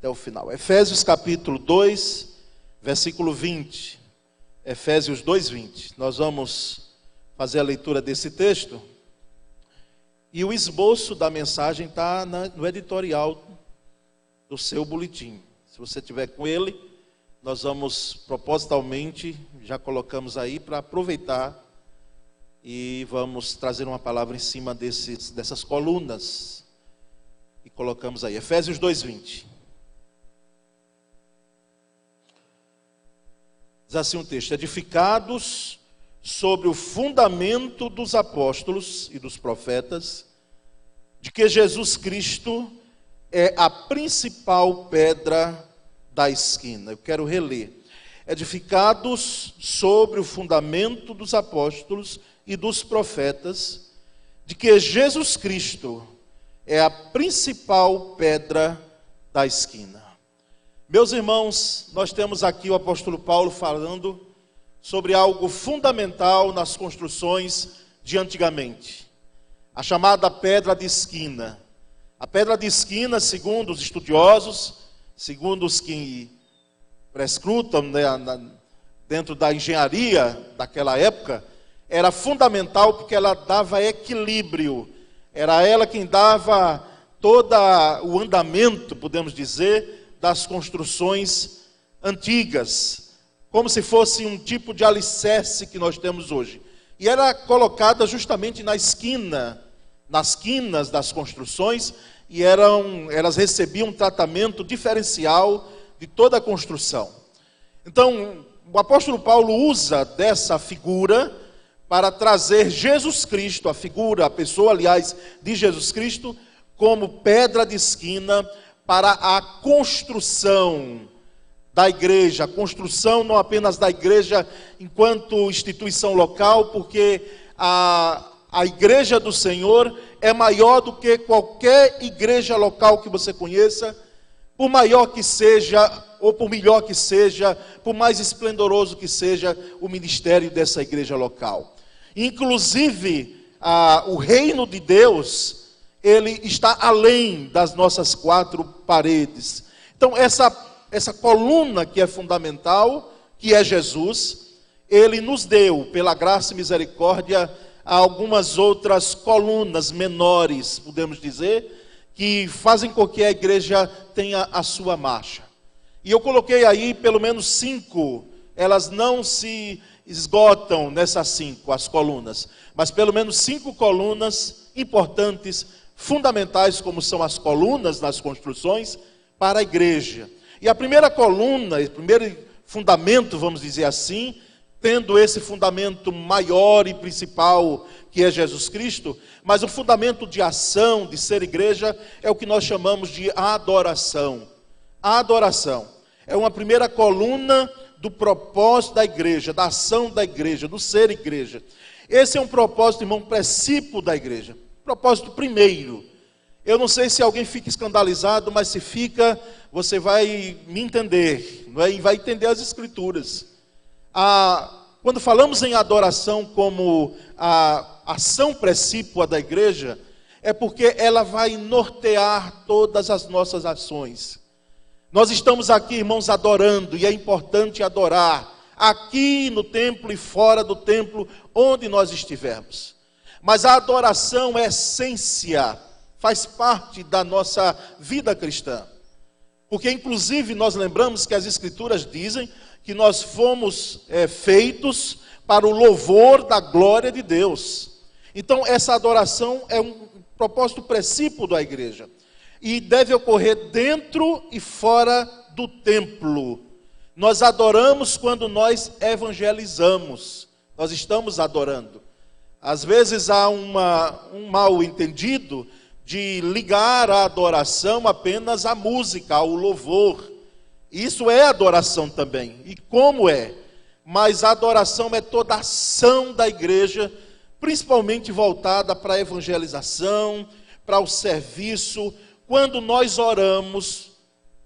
até o final. Efésios capítulo 2, versículo 20. Efésios 2, 20. Nós vamos fazer a leitura desse texto. E o esboço da mensagem está no editorial do seu boletim. Se você tiver com ele, nós vamos propositalmente, já colocamos aí para aproveitar e vamos trazer uma palavra em cima dessas colunas. E colocamos aí, Efésios 2, 20. Diz assim um texto: edificados sobre o fundamento dos apóstolos e dos profetas, de que Jesus Cristo é a principal pedra da esquina. Eu quero reler. Edificados sobre o fundamento dos apóstolos e dos profetas, de que Jesus Cristo é a principal pedra da esquina. Meus irmãos, nós temos aqui o apóstolo Paulo falando sobre algo fundamental nas construções de antigamente. A chamada pedra de esquina. A pedra de esquina, segundo os estudiosos, segundo os que prescrutam, né, dentro da engenharia daquela época, era fundamental porque ela dava equilíbrio. Era ela quem dava todo o andamento, podemos dizer, das construções antigas, como se fosse um tipo de alicerce que nós temos hoje. E era colocada justamente nas quinas das construções, e elas recebiam um tratamento diferencial de toda a construção. Então, o apóstolo Paulo usa dessa figura para trazer Jesus Cristo, a pessoa, aliás, de Jesus Cristo, como pedra de esquina para a construção da igreja, a construção não apenas da igreja enquanto instituição local, porque a igreja do Senhor é maior do que qualquer igreja local que você conheça, por maior que seja, ou por melhor que seja, por mais esplendoroso que seja o ministério dessa igreja local. Inclusive, o reino de Deus, ele está além das nossas quatro paredes. Então, essa coluna que é fundamental, que é Jesus, ele nos deu, pela graça e misericórdia, algumas outras colunas menores, podemos dizer, que fazem com que a igreja tenha a sua marcha. E eu coloquei aí pelo menos 5, elas não se esgotam nessas 5, as colunas, mas pelo menos 5 colunas importantes, fundamentais, como são as colunas nas construções, para a igreja. E a primeira coluna, o primeiro fundamento, vamos dizer assim, tendo esse fundamento maior e principal, que é Jesus Cristo, mas o fundamento de ação, de ser igreja, é o que nós chamamos de adoração. A adoração é uma primeira coluna do propósito da igreja, da ação da igreja, do ser igreja. Esse é um propósito, irmão, princípio da igreja. Propósito primeiro. Eu não sei se alguém fica escandalizado, mas se fica, você vai me entender, não é? E vai entender as escrituras. Quando falamos em adoração como a ação precípua da igreja, é porque ela vai nortear todas as nossas ações. Nós estamos aqui, irmãos, adorando, e é importante adorar, aqui no templo e fora do templo, onde nós estivermos. Mas a adoração é essência, faz parte da nossa vida cristã. Porque, inclusive, nós lembramos que as Escrituras dizem que nós fomos feitos para o louvor da glória de Deus. Então, essa adoração é um propósito princípio da igreja. E deve ocorrer dentro e fora do templo. Nós adoramos quando nós evangelizamos. Nós estamos adorando. Às vezes há um mal entendido de ligar a adoração apenas à música, ao louvor. Isso é adoração também. E como é? Mas a adoração é toda a ação da igreja, principalmente voltada para a evangelização, para o serviço. Quando nós oramos,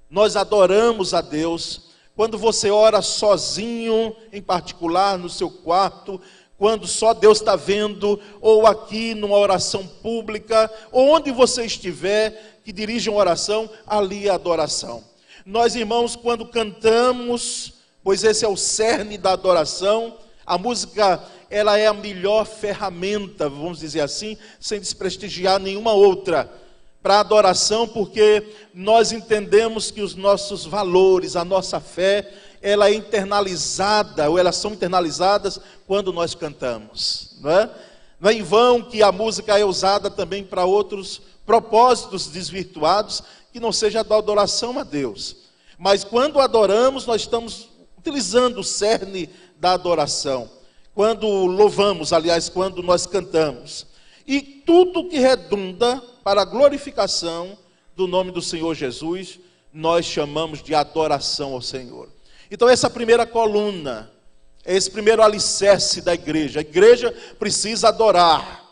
nós adoramos a Deus. Quando você ora sozinho, em particular no seu quarto, quando só Deus está vendo, ou aqui numa oração pública, ou onde você estiver, que dirige uma oração, ali é adoração. Nós, irmãos, quando cantamos, pois esse é o cerne da adoração, a música, ela é a melhor ferramenta, vamos dizer assim, sem desprestigiar nenhuma outra, para a adoração, porque nós entendemos que os nossos valores, a nossa fé, ela é internalizada, ou elas são internalizadas quando nós cantamos, não é? Não é em vão que a música é usada também para outros propósitos desvirtuados, que não seja da adoração a Deus. Mas quando adoramos, nós estamos utilizando o cerne da adoração. Quando louvamos, aliás, quando nós cantamos. E tudo que redunda para a glorificação do nome do Senhor Jesus, nós chamamos de adoração ao Senhor. Então essa primeira coluna, esse primeiro alicerce da igreja. A igreja precisa adorar.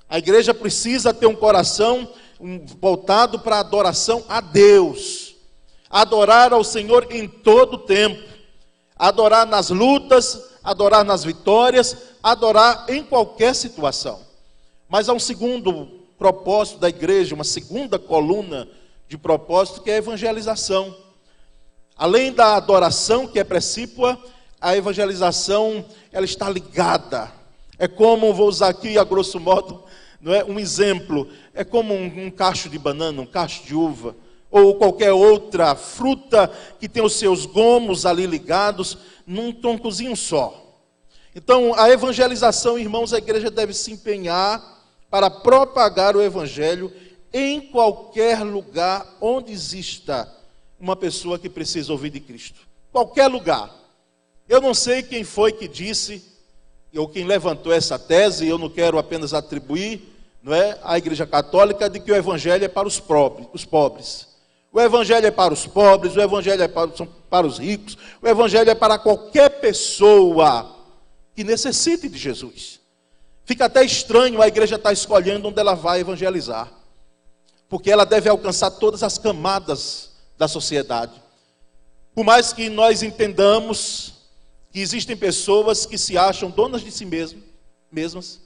A igreja precisa ter um coração voltado para a adoração a Deus. Adorar ao Senhor em todo o tempo. Adorar nas lutas, adorar nas vitórias, adorar em qualquer situação. Mas há um segundo propósito da igreja, uma segunda coluna de propósito, que é a evangelização. Além da adoração, que é precípua, a evangelização, ela está ligada. É como, vou usar aqui a grosso modo, não é, um exemplo, é como um cacho de banana, um cacho de uva, ou qualquer outra fruta que tem os seus gomos ali ligados num troncozinho só. Então, a evangelização, irmãos, a igreja deve se empenhar para propagar o evangelho em qualquer lugar onde exista uma pessoa que precisa ouvir de Cristo. Qualquer lugar. Eu não sei quem foi que disse, ou quem levantou essa tese, eu não quero apenas atribuir, não é, à Igreja Católica, de que o evangelho é para os pobres. O evangelho é para os pobres, o evangelho é para os ricos, o evangelho é para qualquer pessoa que necessite de Jesus. Fica até estranho a igreja estar escolhendo onde ela vai evangelizar, porque ela deve alcançar todas as camadas da sociedade. Por mais que nós entendamos que existem pessoas que se acham donas de si mesmas,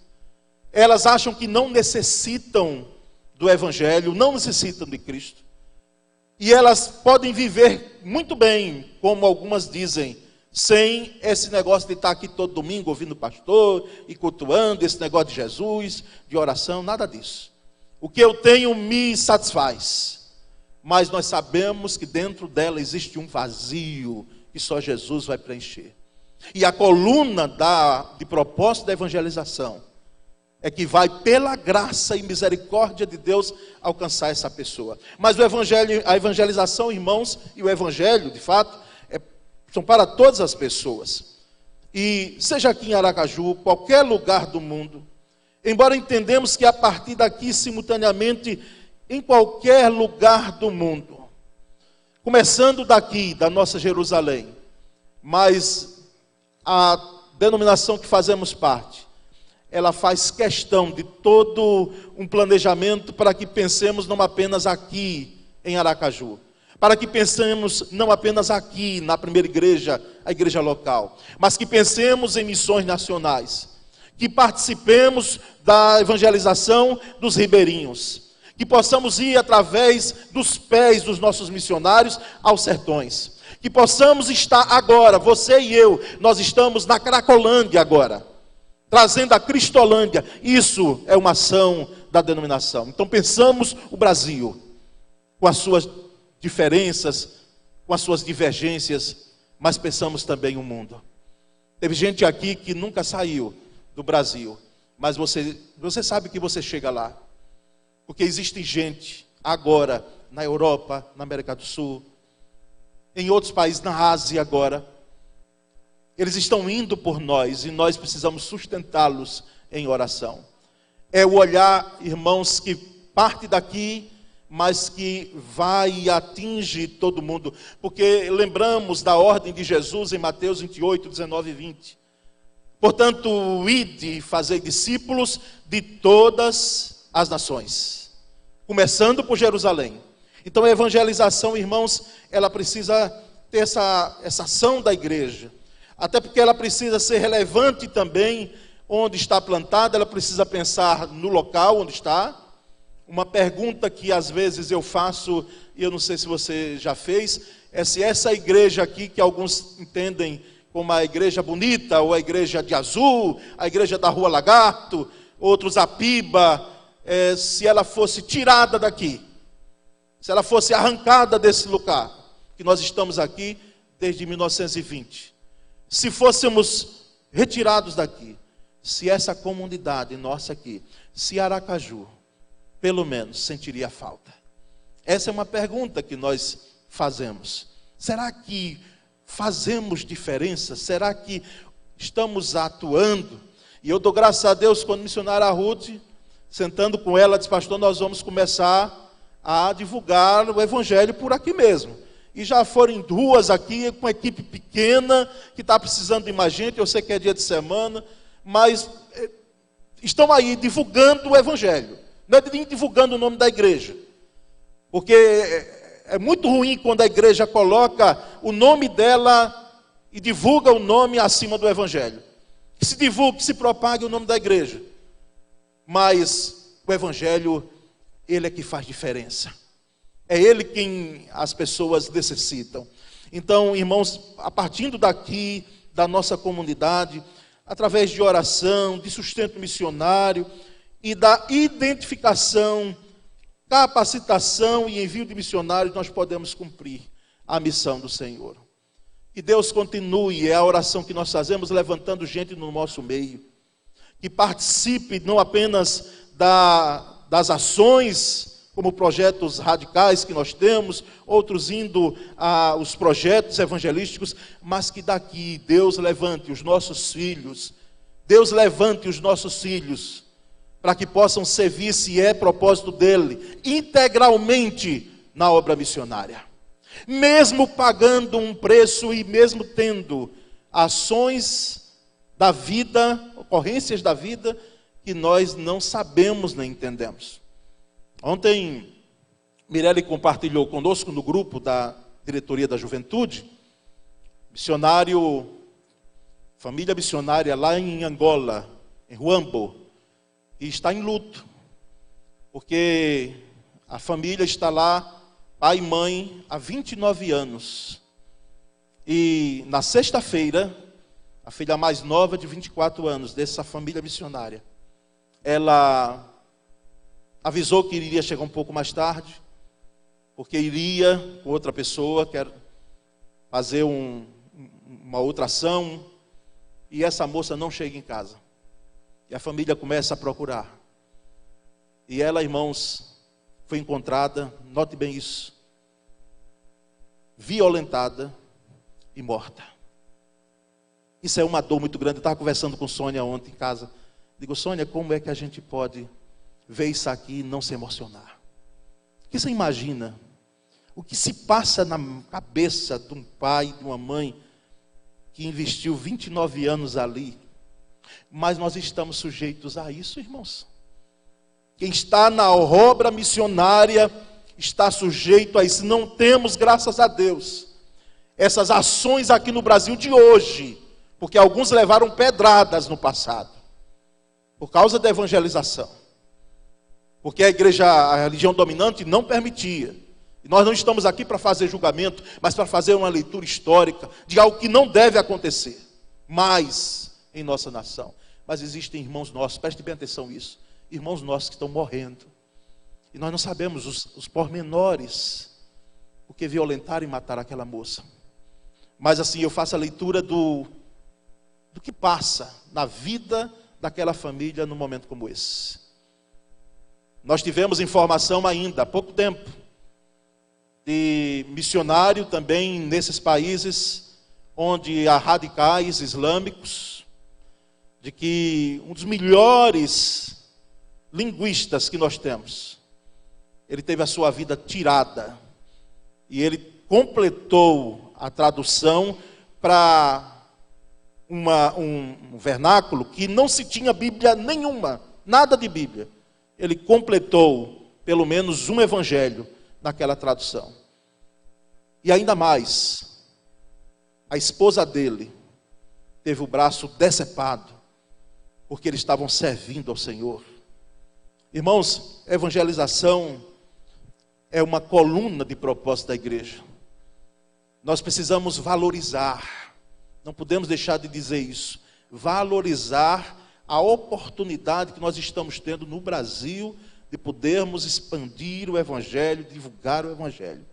elas acham que não necessitam do evangelho, não necessitam de Cristo, e elas podem viver muito bem, como algumas dizem, sem esse negócio de estar aqui todo domingo ouvindo o pastor e cultuando, esse negócio de Jesus, de oração, nada disso. O que eu tenho me satisfaz, mas nós sabemos que dentro dela existe um vazio que só Jesus vai preencher. E a coluna de propósito da evangelização é que vai, pela graça e misericórdia de Deus, alcançar essa pessoa. Mas a evangelização, irmãos, e o evangelho, de fato, são para todas as pessoas. E seja aqui em Aracaju, qualquer lugar do mundo, embora entendemos que a partir daqui, simultaneamente, em qualquer lugar do mundo, começando daqui, da nossa Jerusalém, mas a denominação que fazemos parte, ela faz questão de todo um planejamento para que pensemos não apenas aqui em Aracaju, para que pensemos não apenas aqui na primeira igreja, a igreja local, mas que pensemos em missões nacionais, que participemos da evangelização dos ribeirinhos, que possamos ir através dos pés dos nossos missionários aos sertões, que possamos estar agora, você e eu, nós estamos na Cracolândia agora, trazendo a Cristolândia. Isso é uma ação da denominação. Então pensamos o Brasil, com as suas diferenças, com as suas divergências, mas pensamos também o mundo. Teve gente aqui que nunca saiu do Brasil, mas você sabe que você chega lá, porque existe gente agora na Europa, na América do Sul, em outros países, na Ásia agora, eles estão indo por nós e nós precisamos sustentá-los em oração. É o olhar, irmãos, que parte daqui, mas que vai e atinge todo mundo, porque lembramos da ordem de Jesus em Mateus 28, 19 e 20. Portanto, ide e fazei discípulos de todas as nações, começando por Jerusalém. Então a evangelização, irmãos, ela precisa ter essa ação da igreja, até porque ela precisa ser relevante também onde está plantada, ela precisa pensar no local onde está, Uma pergunta que às vezes eu faço, e eu não sei se você já fez, é se essa igreja aqui, que alguns entendem como a igreja bonita, ou a igreja de azul, a igreja da Rua Lagarto, outros a Piba, se ela fosse tirada daqui, se ela fosse arrancada desse lugar, que nós estamos aqui desde 1920, se fôssemos retirados daqui, se essa comunidade nossa aqui, se Aracaju, pelo menos sentiria falta? Essa é uma pergunta que nós fazemos. Será que fazemos diferença? Será que estamos atuando? E eu dou graças a Deus quando missionária Ruth, sentando com ela, disse: pastor, nós vamos começar a divulgar o evangelho por aqui mesmo. E já foram duas aqui, com uma equipe pequena, que está precisando de mais gente. Eu sei que é dia de semana, mas estão aí divulgando o evangelho. Não é nem divulgando o nome da igreja, porque é muito ruim quando a igreja coloca o nome dela e divulga o nome acima do evangelho. Que se divulgue, que se propague o nome da igreja. Mas o evangelho, ele é que faz diferença. É ele quem as pessoas necessitam. Então, irmãos, a partir daqui, da nossa comunidade, através de oração, de sustento missionário e da identificação, capacitação e envio de missionários, nós podemos cumprir a missão do Senhor. Que Deus continue, é a oração que nós fazemos, levantando gente no nosso meio, que participe não apenas das ações, como projetos radicais que nós temos, outros indo aos projetos evangelísticos, mas que daqui Deus levante os nossos filhos, para que possam servir, se é propósito dele, integralmente na obra missionária. Mesmo pagando um preço e mesmo tendo ações da vida, ocorrências da vida, que nós não sabemos nem entendemos. Ontem, Mirelle compartilhou conosco no grupo da diretoria da juventude, família missionária lá em Angola, em Huambo, e está em luto, porque a família está lá, pai e mãe, há 29 anos. E na sexta-feira, a filha mais nova de 24 anos, dessa família missionária, ela avisou que iria chegar um pouco mais tarde, porque iria com outra pessoa, quer fazer uma outra ação, e essa moça não chega em casa. E a família começa a procurar. E ela, irmãos, foi encontrada, note bem isso, violentada e morta. Isso é uma dor muito grande. Eu estava conversando com Sônia ontem em casa. Digo: Sônia, como é que a gente pode ver isso aqui e não se emocionar? Porque você imagina o que se passa na cabeça de um pai, de uma mãe, que investiu 29 anos ali. Mas nós estamos sujeitos a isso, irmãos. Quem está na obra missionária está sujeito a isso. Não temos, graças a Deus, essas ações aqui no Brasil de hoje, porque alguns levaram pedradas no passado, por causa da evangelização, porque a religião dominante não permitia. E nós não estamos aqui para fazer julgamento, mas para fazer uma leitura histórica de algo que não deve acontecer mais em nossa nação. Mas existem irmãos nossos, preste bem atenção nisso, irmãos nossos que estão morrendo, e nós não sabemos os pormenores, porque violentaram e mataram aquela moça. Mas assim, eu faço a leitura do que passa na vida daquela família num momento como esse. Nós tivemos informação ainda há pouco tempo de missionário também nesses países onde há radicais islâmicos, de que um dos melhores linguistas que nós temos, ele teve a sua vida tirada, e ele completou a tradução para um vernáculo que não se tinha Bíblia nenhuma, nada de Bíblia. Ele completou pelo menos um evangelho naquela tradução. E ainda mais, a esposa dele teve o braço decepado, porque eles estavam servindo ao Senhor. Irmãos, evangelização é uma coluna de propósito da igreja. Nós precisamos valorizar, não podemos deixar de dizer isso, valorizar a oportunidade que nós estamos tendo no Brasil de podermos expandir o Evangelho, divulgar o Evangelho.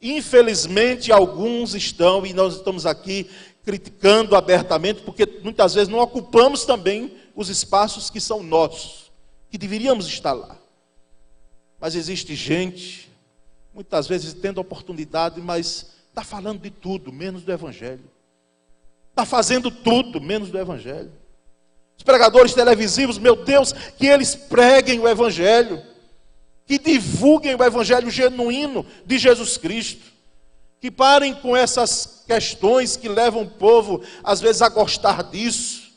Infelizmente, alguns estão, e nós estamos aqui criticando abertamente, porque muitas vezes não ocupamos também os espaços que são nossos, que deveríamos estar lá. Mas existe gente, muitas vezes tendo oportunidade, mas está falando de tudo, menos do Evangelho. Está fazendo tudo, menos do Evangelho. Os pregadores televisivos, meu Deus, que eles preguem o Evangelho, que divulguem o Evangelho genuíno de Jesus Cristo, que parem com essas questões que levam o povo, às vezes, a gostar disso.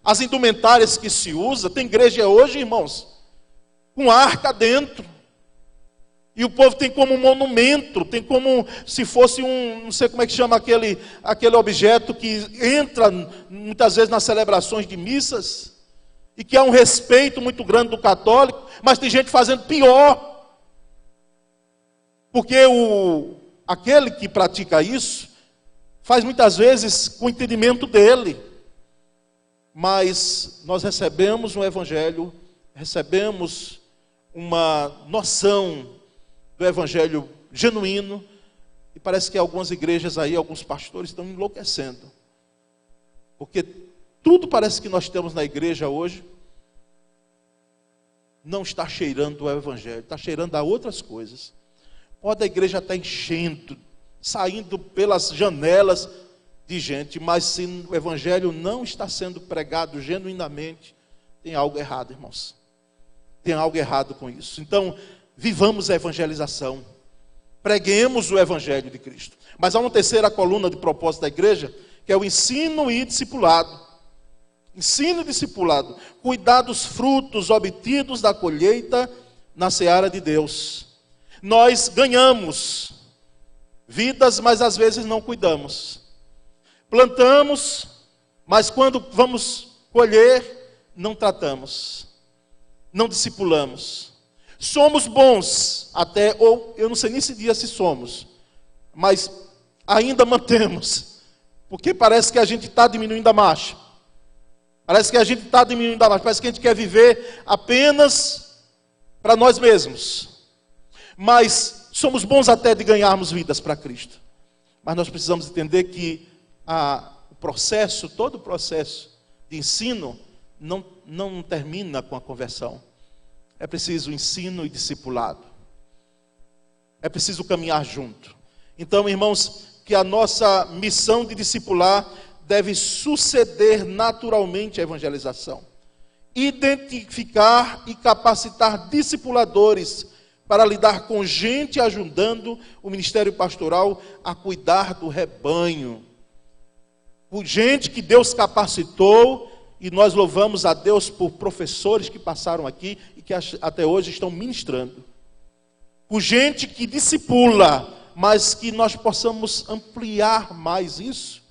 As indumentárias que se usa, tem igreja hoje, irmãos, com arca dentro. E o povo tem como um monumento, tem como se fosse não sei como é que chama aquele objeto que entra muitas vezes nas celebrações de missas, e que há um respeito muito grande do católico, mas tem gente fazendo pior. Porque aquele que pratica isso, faz muitas vezes com o entendimento dele. Mas nós recebemos um evangelho, recebemos uma noção do evangelho genuíno, e parece que algumas igrejas aí, alguns pastores estão enlouquecendo. Porque tudo parece que nós temos na igreja hoje não está cheirando o evangelho, está cheirando a outras coisas. Pode a igreja estar enchendo, saindo pelas janelas de gente, mas se o evangelho não está sendo pregado genuinamente, tem algo errado, irmãos. Tem algo errado com isso. Então, vivamos a evangelização. Preguemos o evangelho de Cristo. Mas há uma terceira coluna de propósito da igreja, que é o ensino e discipulado. Ensino e discipulado. Cuidar dos frutos obtidos da colheita na seara de Deus. Nós ganhamos vidas, mas às vezes não cuidamos. Plantamos, mas quando vamos colher, não tratamos. Não discipulamos. Somos bons até, ou eu não sei nem se dia se somos, mas ainda mantemos. Porque parece que a gente está diminuindo a marcha. Parece que a gente está diminuindo a marcha. Parece que a gente quer viver apenas para nós mesmos. Mas somos bons até de ganharmos vidas para Cristo. Mas nós precisamos entender que o processo, todo o processo de ensino não termina com a conversão. É preciso ensino e discipulado. É preciso caminhar junto. Então, irmãos, que a nossa missão de discipular deve suceder naturalmente à evangelização. Identificar e capacitar discipuladores para lidar com gente, ajudando o ministério pastoral a cuidar do rebanho. Por gente que Deus capacitou, e nós louvamos a Deus por professores que passaram aqui e que até hoje estão ministrando. Por gente que discipula, mas que nós possamos ampliar mais isso.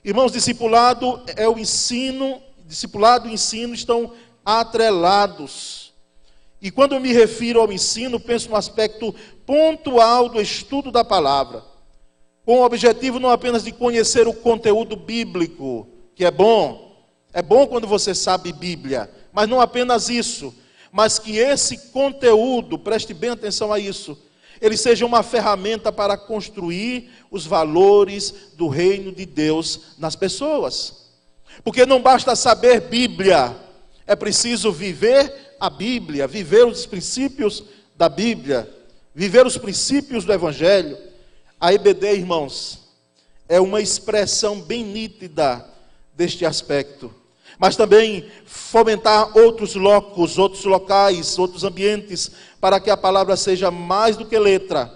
Irmãos, discipulado é o ensino, discipulado e ensino estão atrelados. E quando eu me refiro ao ensino, penso no aspecto pontual do estudo da palavra, com o objetivo não apenas de conhecer o conteúdo bíblico, que é bom quando você sabe Bíblia, mas não apenas isso, mas que esse conteúdo, preste bem atenção a isso, ele seja uma ferramenta para construir os valores do reino de Deus nas pessoas. Porque não basta saber Bíblia, é preciso viver a Bíblia, viver os princípios da Bíblia, viver os princípios do Evangelho. A EBD, irmãos, é uma expressão bem nítida deste aspecto. Mas também fomentar outros locos, outros locais, outros ambientes, para que a palavra seja mais do que letra,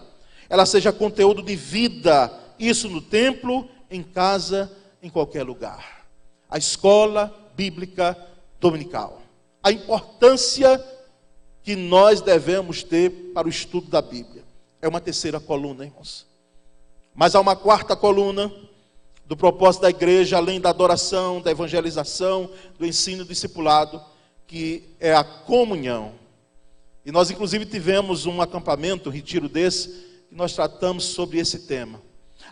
ela seja conteúdo de vida, isso no templo, em casa, em qualquer lugar. A escola bíblica dominical. A importância que nós devemos ter para o estudo da Bíblia. É uma terceira coluna, irmãos. Mas há uma quarta coluna do propósito da igreja, além da adoração, da evangelização, do ensino discipulado, que é a comunhão. E nós, inclusive, tivemos um acampamento, um retiro desse, que nós tratamos sobre esse tema.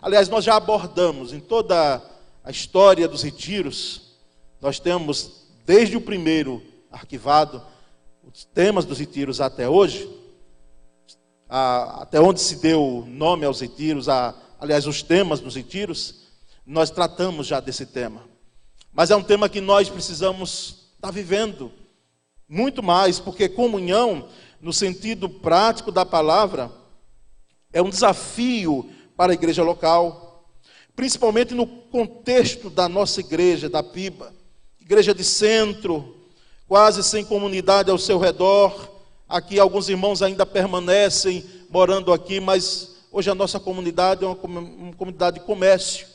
Aliás, nós já abordamos em toda a história dos retiros, nós temos, desde o primeiro arquivado, os temas dos retiros até hoje, até onde se deu nome aos retiros, aliás, os temas dos retiros, nós tratamos já desse tema. Mas é um tema que nós precisamos estar vivendo muito mais, porque comunhão, no sentido prático da palavra, é um desafio para a igreja local, principalmente no contexto da nossa igreja, da PIBA, igreja de centro, quase sem comunidade ao seu redor. Aqui alguns irmãos ainda permanecem morando aqui, mas hoje a nossa comunidade é uma comunidade de comércio.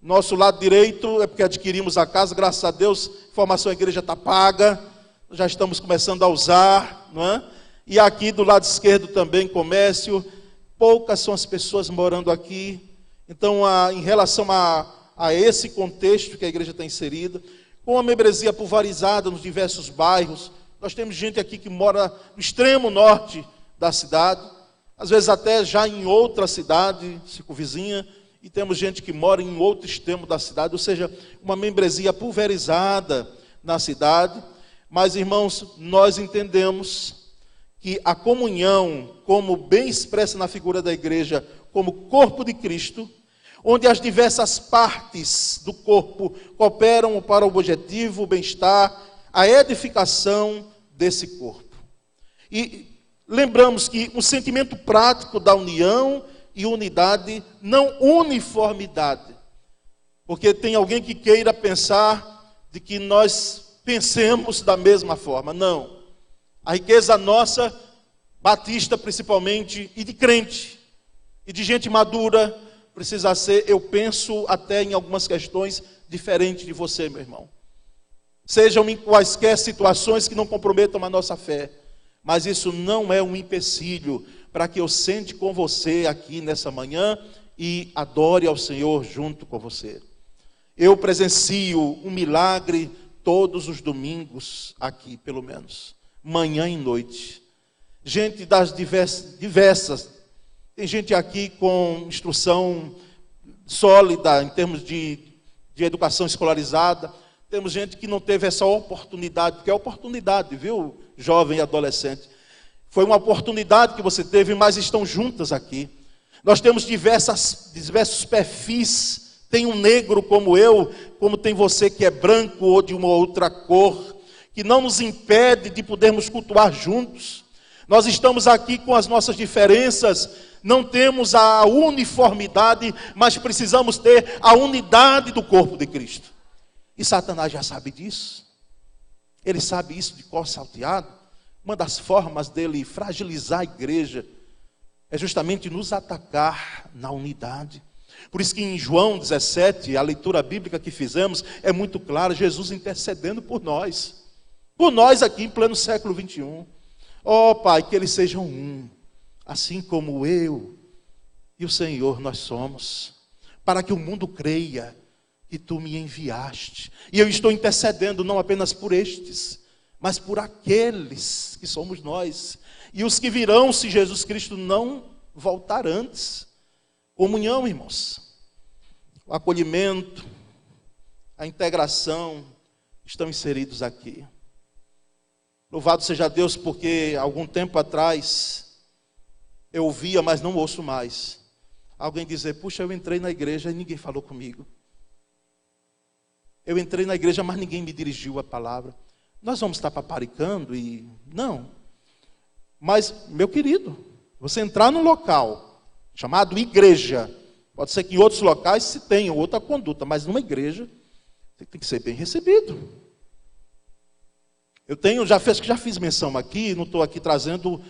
Nosso lado direito é porque adquirimos a casa, graças a Deus, a formação da igreja está paga, já estamos começando a usar, não é? E aqui do lado esquerdo também comércio, poucas são as pessoas morando aqui. Então, em relação a esse contexto que a igreja está inserida, com a membresia pulverizada nos diversos bairros, nós temos gente aqui que mora no extremo norte da cidade, às vezes até já em outra cidade circunvizinha, e temos gente que mora em outro extremo da cidade, ou seja, uma membresia pulverizada na cidade. Mas, irmãos, nós entendemos que a comunhão, como bem expressa na figura da igreja, como corpo de Cristo, onde as diversas partes do corpo cooperam para o objetivo, o bem-estar, a edificação desse corpo. E lembramos que um sentimento prático da união e unidade, não uniformidade. Porque tem alguém que queira pensar de que nós pensemos da mesma forma. Não. A riqueza nossa, batista principalmente, e de crente, e de gente madura, precisa ser, eu penso até em algumas questões diferentes de você, meu irmão. Sejam em quaisquer situações que não comprometam a nossa fé. Mas isso não é um empecilho para que eu sente com você aqui nessa manhã e adore ao Senhor junto com você. Eu presencio um milagre todos os domingos aqui, pelo menos, manhã e noite. Gente das diversas. Tem gente aqui com instrução sólida em termos de educação escolarizada. Temos gente que não teve essa oportunidade, porque é oportunidade, viu, jovem e adolescente. Foi uma oportunidade que você teve, mas estão juntas aqui. Nós temos diversos perfis. Tem um negro como eu, como tem você que é branco ou de uma outra cor, que não nos impede de podermos cultuar juntos. Nós estamos aqui com as nossas diferenças, não temos a uniformidade, mas precisamos ter a unidade do corpo de Cristo. E Satanás já sabe disso. Ele sabe isso de cor salteado. Uma das formas dele fragilizar a igreja é justamente nos atacar na unidade. Por isso que em João 17, a leitura bíblica que fizemos é muito clara, Jesus intercedendo por nós aqui em pleno século 21. Ó Pai, que eles sejam um, assim como eu e o Senhor nós somos, para que o mundo creia que tu me enviaste. E eu estou intercedendo não apenas por estes, mas por aqueles que somos nós, e os que virão se Jesus Cristo não voltar antes. Comunhão, irmãos, o acolhimento, a integração estão inseridos aqui. Louvado seja Deus, porque algum tempo atrás eu ouvia, mas não ouço mais, alguém dizer: puxa, eu entrei na igreja e ninguém falou comigo. Eu entrei na igreja, mas ninguém me dirigiu a palavra. Nós vamos estar paparicando e... Não. Mas, meu querido, você entrar num local chamado igreja, pode ser que em outros locais se tenha outra conduta, mas numa igreja, você tem que ser bem recebido. Eu tenho, já fiz menção aqui, não estou aqui trazendo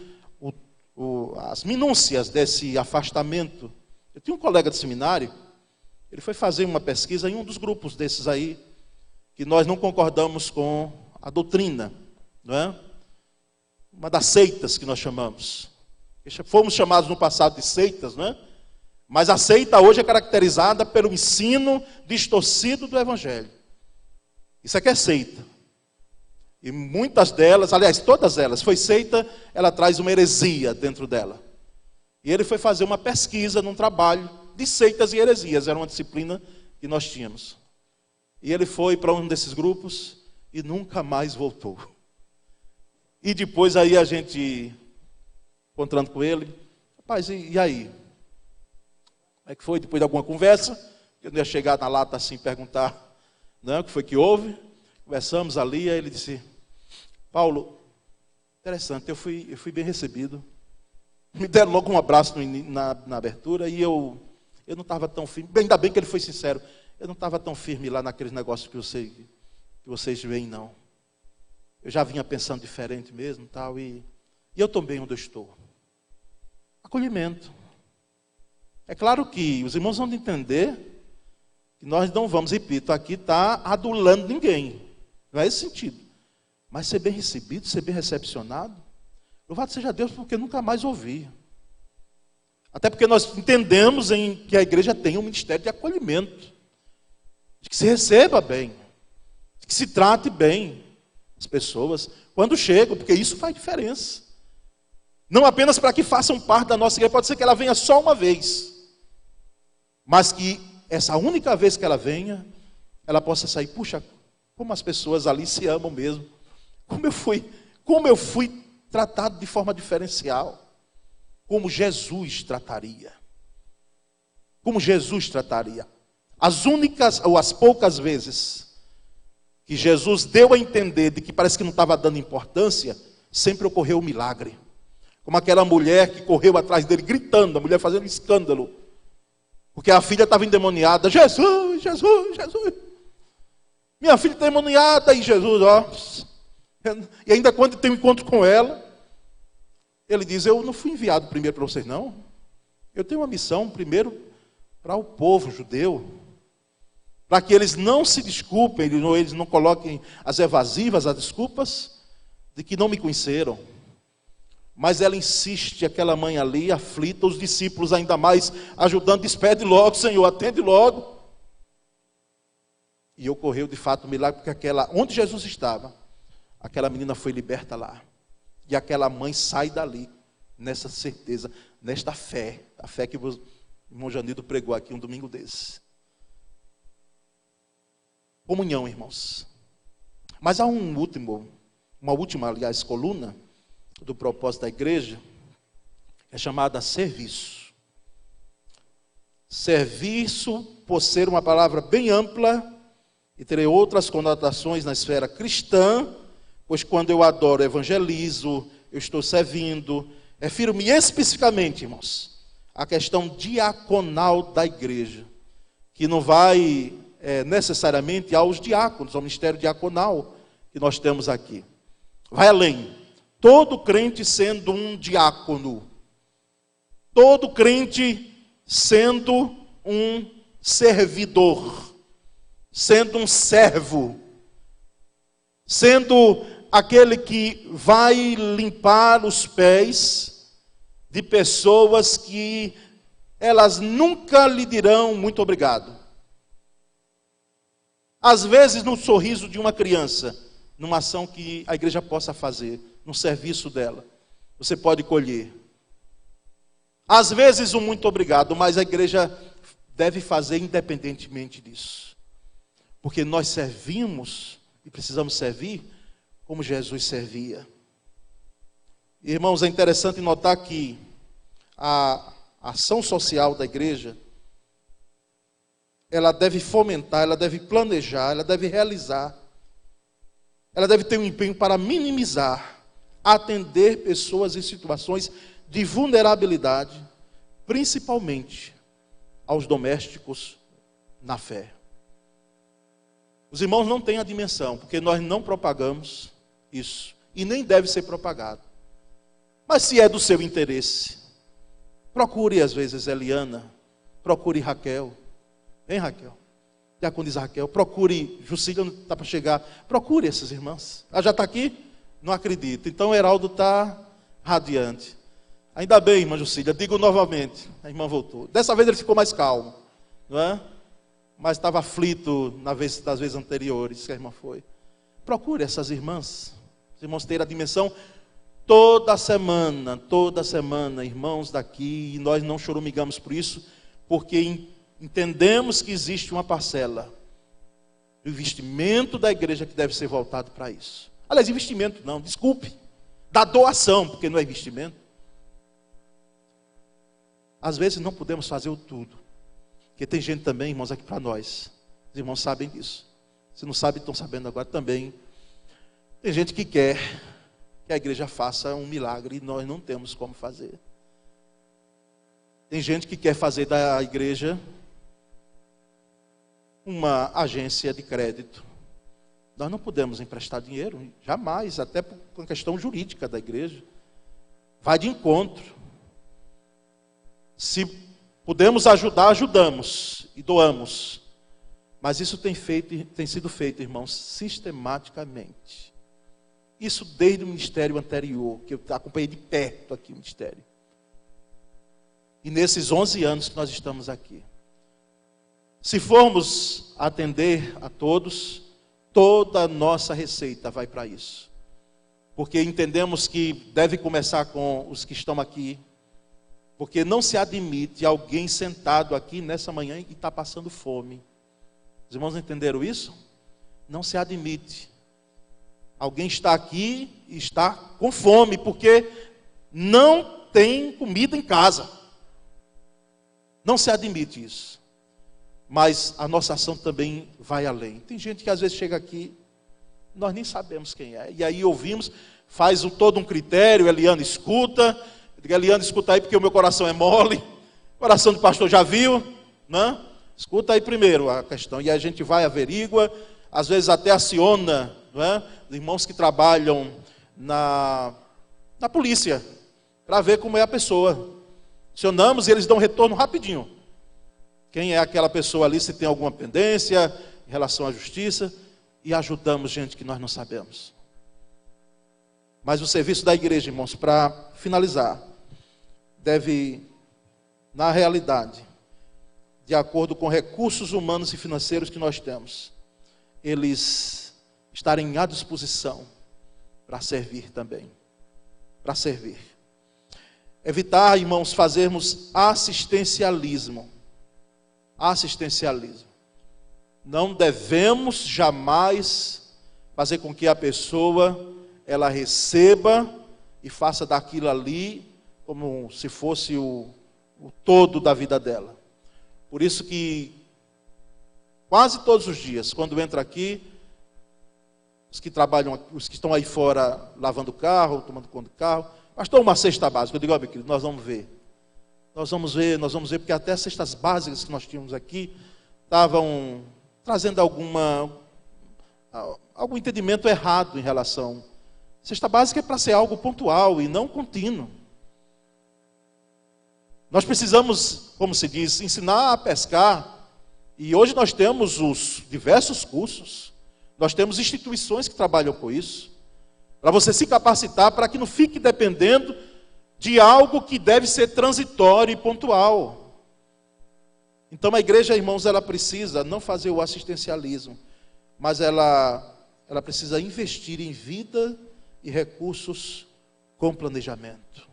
as minúcias desse afastamento. Eu tinha um colega de seminário, ele foi fazer uma pesquisa em um dos grupos desses aí, que nós não concordamos com a doutrina, não é? Uma das seitas que nós chamamos. Fomos chamados no passado de seitas, não é? Mas a seita hoje é caracterizada pelo ensino distorcido do Evangelho. Isso aqui é seita. E muitas delas, aliás, todas elas, foi seita, ela traz uma heresia dentro dela. E ele foi fazer uma pesquisa num trabalho de seitas e heresias, era uma disciplina que nós tínhamos. E ele foi para um desses grupos e nunca mais voltou. E depois aí a gente, encontrando com ele, rapaz, e aí? Como é que foi? Depois de alguma conversa, eu não ia chegar na lata assim, perguntar, né, o que foi que houve. Conversamos ali, aí ele disse, Paulo, interessante, eu fui bem recebido. Me deram logo um abraço na abertura e eu não estava tão firme. Ainda bem que ele foi sincero. Eu não estava tão firme lá naqueles negócios que vocês veem, não. Eu já vinha pensando diferente mesmo, tal, e eu estou bem onde eu estou. Acolhimento. É claro que os irmãos vão entender que nós não vamos, repito, aqui está adulando ninguém. Não é esse sentido. Mas ser bem recebido, ser bem recepcionado, louvado seja Deus, porque nunca mais ouvi. Até porque nós entendemos que a igreja tem um ministério de acolhimento, de que se receba bem, de que se trate bem as pessoas quando chegam, porque isso faz diferença. Não apenas para que façam parte da nossa igreja, pode ser que ela venha só uma vez, mas que essa única vez que ela venha, ela possa sair, puxa, como as pessoas ali se amam mesmo, como eu fui tratado de forma diferencial, como Jesus trataria. Como Jesus trataria. As únicas ou as poucas vezes que Jesus deu a entender de que parece que não estava dando importância, sempre ocorreu um milagre. Como aquela mulher que correu atrás dele gritando, a mulher fazendo escândalo, porque a filha estava endemoniada. Jesus, Jesus, Jesus. Minha filha está endemoniada, e Jesus, ó. E ainda quando tem um encontro com ela, ele diz, eu não fui enviado primeiro para vocês, não. Eu tenho uma missão primeiro para o povo judeu, para que eles não se desculpem, eles não coloquem as evasivas, as desculpas, de que não me conheceram. Mas ela insiste, aquela mãe ali, aflita, os discípulos ainda mais, ajudando, despede logo, Senhor, atende logo. E ocorreu de fato um milagre, porque onde Jesus estava, aquela menina foi liberta lá. E aquela mãe sai dali, nessa certeza, nesta fé, a fé que o irmão Janido pregou aqui um domingo desse. Comunhão, irmãos. Mas há uma última, aliás, coluna do propósito da igreja, é chamada serviço. Serviço, por ser uma palavra bem ampla, e ter outras conotações na esfera cristã, pois quando eu adoro, evangelizo, eu estou servindo. Refiro-me especificamente, irmãos, à questão diaconal da igreja, que não vai necessariamente aos diáconos, ao ministério diaconal que nós temos aqui. Vai além. Todo crente sendo um diácono, todo crente sendo um servidor, sendo um servo, sendo aquele que vai limpar os pés de pessoas que elas nunca lhe dirão muito obrigado. Às vezes no sorriso de uma criança, numa ação que a igreja possa fazer, no serviço dela, você pode colher. Às vezes um muito obrigado, mas a igreja deve fazer independentemente disso. Porque nós servimos e precisamos servir como Jesus servia. Irmãos, é interessante notar que a ação social da igreja, ela deve fomentar, ela deve planejar, ela deve realizar, ela deve ter um empenho para minimizar, atender pessoas em situações de vulnerabilidade, principalmente aos domésticos na fé. Os irmãos não têm a dimensão, porque nós não propagamos isso, e nem deve ser propagado. Mas se é do seu interesse, procure às vezes Eliana, procure Raquel, hein Raquel? Diaconisa Raquel, procure Juscília, não está para chegar, procure essas irmãs. Ela já está aqui? Não acredito. Então o Heraldo está radiante. Ainda bem, irmã Juscília, digo novamente, a irmã voltou. Dessa vez ele ficou mais calmo, não é? Mas estava aflito das vezes anteriores que a irmã foi. procure essas irmãs. Os irmãos terem a dimensão toda semana, irmãos daqui, e nós não chorumigamos por isso, porque entendemos que existe uma parcela do investimento da igreja que deve ser voltado para isso. Aliás, investimento não, desculpe, da doação, porque não é investimento. Às vezes não podemos fazer o tudo, porque tem gente também, irmãos, aqui para nós, os irmãos sabem disso. Se não sabem, estão sabendo agora também. Tem gente que quer que a igreja faça um milagre e nós não temos como fazer. Tem gente que quer fazer da igreja uma agência de crédito. Nós não podemos emprestar dinheiro, jamais, até por uma questão jurídica da igreja. Vai de encontro. Se podemos ajudar, ajudamos e doamos. Mas isso tem sido feito, irmãos, sistematicamente. Isso desde o ministério anterior, que eu acompanhei de perto aqui o ministério. E nesses 11 anos que nós estamos aqui. Se formos atender a todos, toda a nossa receita vai para isso. Porque entendemos que deve começar com os que estão aqui. Porque não se admite alguém sentado aqui nessa manhã e está passando fome. Os irmãos entenderam isso? Não se admite. Alguém está aqui e está com fome, porque não tem comida em casa. Não se admite isso. Mas a nossa ação também vai além. Tem gente que às vezes chega aqui, nós nem sabemos quem é. E aí ouvimos, faz todo um critério, Eliana escuta. Eliana, escuta aí porque o meu coração é mole. O coração do pastor já viu, né? Escuta aí primeiro a questão. E a gente vai, averigua, às vezes até aciona, não é? Irmãos que trabalham na polícia, para ver como é a pessoa. Acionamos e eles dão retorno rapidinho. Quem é aquela pessoa ali, se tem alguma pendência em relação à justiça, e ajudamos gente que nós não sabemos. Mas o serviço da igreja, irmãos, para finalizar, deve, na realidade, de acordo com recursos humanos e financeiros que nós temos, eles estarem à disposição para servir também. Para servir. Evitar, irmãos, fazermos assistencialismo. Assistencialismo. Não devemos jamais fazer com que a pessoa ela receba e faça daquilo ali como se fosse o todo da vida dela. Por isso que quase todos os dias, quando entra aqui, os que trabalham, os que estão aí fora lavando o carro, tomando conta do carro, pastor, uma cesta básica. Eu digo, ó, meu querido, nós vamos ver, porque até as cestas básicas que nós tínhamos aqui estavam trazendo algum entendimento errado em relação. Cesta básica é para ser algo pontual e não contínuo. Nós precisamos, como se diz, ensinar a pescar. E hoje nós temos os diversos cursos. Nós temos instituições que trabalham com isso. Para você se capacitar, para que não fique dependendo de algo que deve ser transitório e pontual. Então a igreja, irmãos, ela precisa não fazer o assistencialismo, mas ela precisa investir em vida e recursos com planejamento.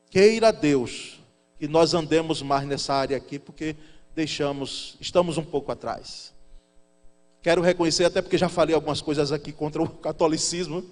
Queira Deus que nós andemos mais nessa área aqui, porque estamos um pouco atrás. Quero reconhecer, até porque já falei algumas coisas aqui contra o catolicismo,